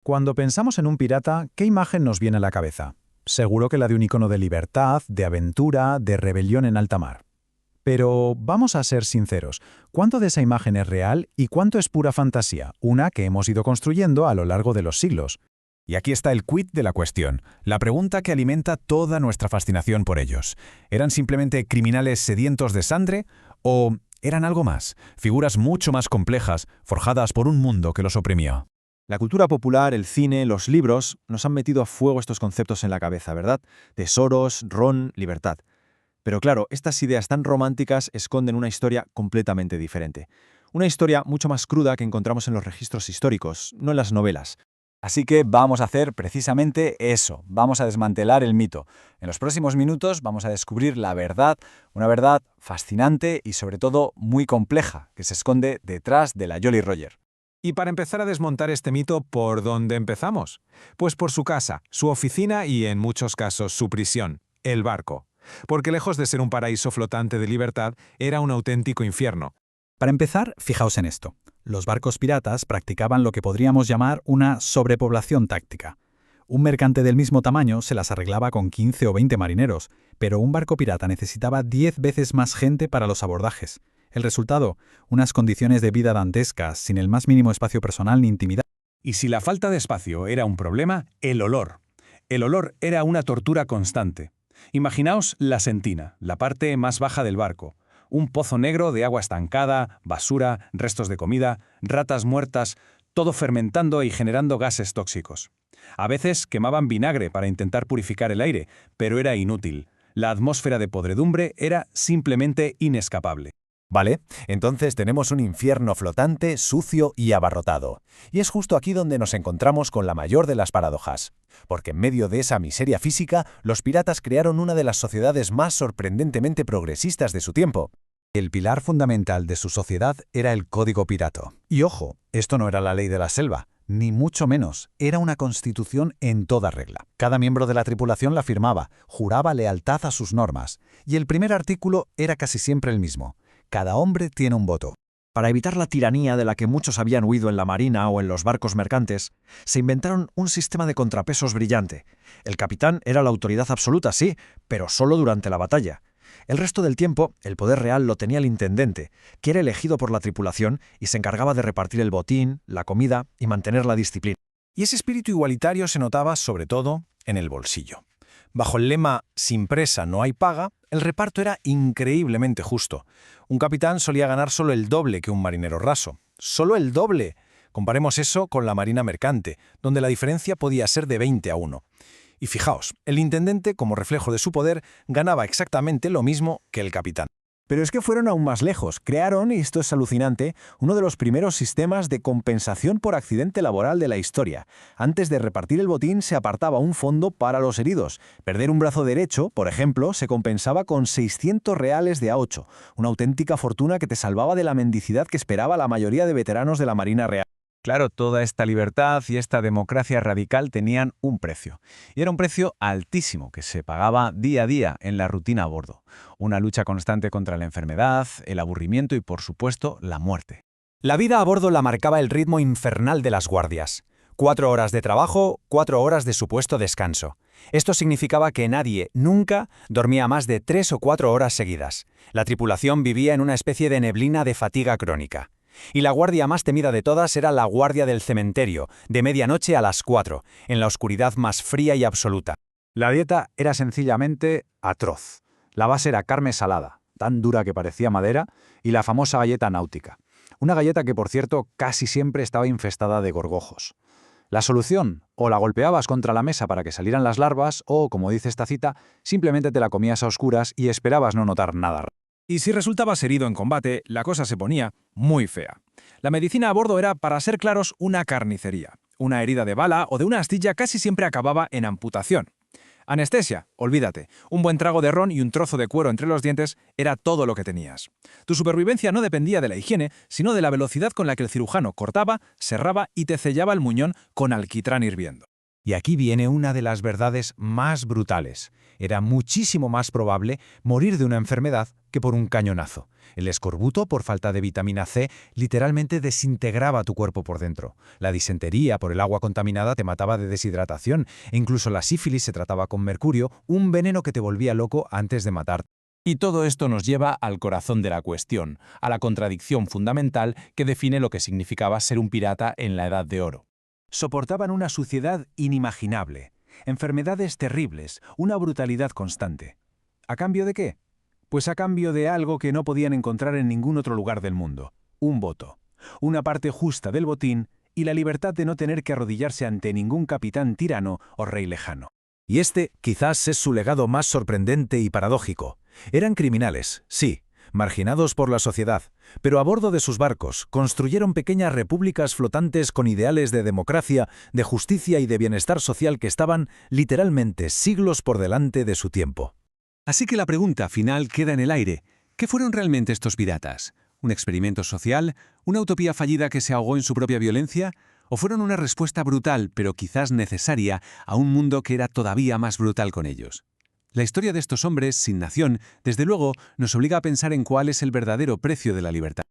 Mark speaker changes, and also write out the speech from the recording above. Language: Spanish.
Speaker 1: Cuando pensamos en un pirata, ¿qué imagen nos viene a la cabeza? Seguro que la de un icono de libertad, de aventura, de rebelión en alta mar. Pero vamos a ser sinceros, ¿cuánto de esa imagen es real y cuánto es pura fantasía, una que hemos ido construyendo a lo largo de los siglos?
Speaker 2: Y aquí está el quid de la cuestión, la pregunta que alimenta toda nuestra fascinación por ellos. ¿Eran simplemente criminales sedientos de sangre o eran algo más, figuras mucho más complejas, forjadas por un mundo que los oprimía?
Speaker 3: La cultura popular, el cine, los libros nos han metido a fuego estos conceptos en la cabeza, ¿verdad? Tesoros, ron, libertad. Pero claro, estas ideas tan románticas esconden una historia completamente diferente. Una historia mucho más cruda que encontramos en los registros históricos, no en las novelas.
Speaker 4: Así que vamos a hacer precisamente eso, vamos a desmantelar el mito. En los próximos minutos vamos a descubrir la verdad, una verdad fascinante y sobre todo muy compleja, que se esconde detrás de la Jolly Roger.
Speaker 5: Y para empezar a desmontar este mito, ¿por dónde empezamos? Pues por su casa, su oficina y, en muchos casos, su prisión, el barco. Porque lejos de ser un paraíso flotante de libertad, era un auténtico infierno.
Speaker 1: Para empezar, fijaos en esto. Los barcos piratas practicaban lo que podríamos llamar una sobrepoblación táctica. Un mercante del mismo tamaño se las arreglaba con 15 o 20 marineros, pero un barco pirata necesitaba 10 veces más gente para los abordajes. El resultado, unas condiciones de vida dantescas, sin el más mínimo espacio personal ni intimidad.
Speaker 2: Y si la falta de espacio era un problema, el olor. El olor era una tortura constante. Imaginaos la sentina, la parte más baja del barco. Un pozo negro de agua estancada, basura, restos de comida, ratas muertas, todo fermentando y generando gases tóxicos. A veces quemaban vinagre para intentar purificar el aire, pero era inútil. La atmósfera de podredumbre era simplemente inescapable.
Speaker 6: Vale, entonces tenemos un infierno flotante, sucio y abarrotado. Y es justo aquí donde nos encontramos con la mayor de las paradojas. Porque en medio de esa miseria física, los piratas crearon una de las sociedades más sorprendentemente progresistas de su tiempo.
Speaker 1: El pilar fundamental de su sociedad era el código pirato. Y ojo, esto no era la ley de la selva, ni mucho menos, era una constitución en toda regla. Cada miembro de la tripulación la firmaba, juraba lealtad a sus normas, y el primer artículo era casi siempre el mismo. Cada hombre tiene un voto.
Speaker 3: Para evitar la tiranía de la que muchos habían huido en la marina o en los barcos mercantes, se inventaron un sistema de contrapesos brillante. El capitán era la autoridad absoluta, sí, pero solo durante la batalla. El resto del tiempo, el poder real lo tenía el intendente, que era elegido por la tripulación y se encargaba de repartir el botín, la comida y mantener la disciplina.
Speaker 2: Y ese espíritu igualitario se notaba, sobre todo, en el bolsillo. Bajo el lema «sin presa no hay paga», el reparto era increíblemente justo. Un capitán solía ganar solo el doble que un marinero raso. ¡Solo el doble! Comparemos eso con la marina mercante, donde la diferencia podía ser de 20-1. Y fijaos, el intendente, como reflejo de su poder, ganaba exactamente lo mismo que el capitán.
Speaker 3: Pero es que fueron aún más lejos. Crearon, y esto es alucinante, uno de los primeros sistemas de compensación por accidente laboral de la historia. Antes de repartir el botín se apartaba un fondo para los heridos. Perder un brazo derecho, por ejemplo, se compensaba con 600 reales de A8, una auténtica fortuna que te salvaba de la mendicidad que esperaba la mayoría de veteranos de la Marina Real.
Speaker 5: Claro, toda esta libertad y esta democracia radical tenían un precio. Y era un precio altísimo que se pagaba día a día en la rutina a bordo. Una lucha constante contra la enfermedad, el aburrimiento y, por supuesto, la muerte.
Speaker 6: La vida a bordo la marcaba el ritmo infernal de las guardias. 4 horas de trabajo, 4 horas de supuesto descanso. Esto significaba que nadie, nunca, dormía más de 3 o 4 horas seguidas. La tripulación vivía en una especie de neblina de fatiga crónica. Y la guardia más temida de todas era la guardia del cementerio, de medianoche a las 4, en la oscuridad más fría y absoluta.
Speaker 1: La dieta era sencillamente atroz. La base era carne salada, tan dura que parecía madera, y la famosa galleta náutica. Una galleta que, por cierto, casi siempre estaba infestada de gorgojos. La solución, o la golpeabas contra la mesa para que salieran las larvas, o, como dice esta cita, simplemente te la comías a oscuras y esperabas no notar nada.
Speaker 5: Y si resultabas herido en combate, la cosa se ponía muy fea. La medicina a bordo era, para ser claros, una carnicería. Una herida de bala o de una astilla casi siempre acababa en amputación. Anestesia, olvídate. Un buen trago de ron y un trozo de cuero entre los dientes era todo lo que tenías. Tu supervivencia no dependía de la higiene, sino de la velocidad con la que el cirujano cortaba, serraba y te sellaba el muñón con alquitrán hirviendo.
Speaker 1: Y aquí viene una de las verdades más brutales. Era muchísimo más probable morir de una enfermedad que por un cañonazo. El escorbuto, por falta de vitamina C, literalmente desintegraba tu cuerpo por dentro. La disentería por el agua contaminada te mataba de deshidratación, e incluso la sífilis se trataba con mercurio, un veneno que te volvía loco antes de matarte.
Speaker 2: Y todo esto nos lleva al corazón de la cuestión, a la contradicción fundamental que define lo que significaba ser un pirata en la Edad de Oro.
Speaker 3: Soportaban una suciedad inimaginable, enfermedades terribles, una brutalidad constante. ¿A cambio de qué? Pues a cambio de algo que no podían encontrar en ningún otro lugar del mundo: un voto, una parte justa del botín y la libertad de no tener que arrodillarse ante ningún capitán tirano o rey lejano.
Speaker 1: Y este quizás es su legado más sorprendente y paradójico. Eran criminales, sí, marginados por la sociedad, pero a bordo de sus barcos construyeron pequeñas repúblicas flotantes con ideales de democracia, de justicia y de bienestar social que estaban, literalmente, siglos por delante de su tiempo.
Speaker 7: Así que la pregunta final queda en el aire. ¿Qué fueron realmente estos piratas? ¿Un experimento social? ¿Una utopía fallida que se ahogó en su propia violencia? ¿O fueron una respuesta brutal, pero quizás necesaria, a un mundo que era todavía más brutal con ellos? La historia de estos hombres, sin nación, desde luego, nos obliga a pensar en cuál es el verdadero precio de la libertad.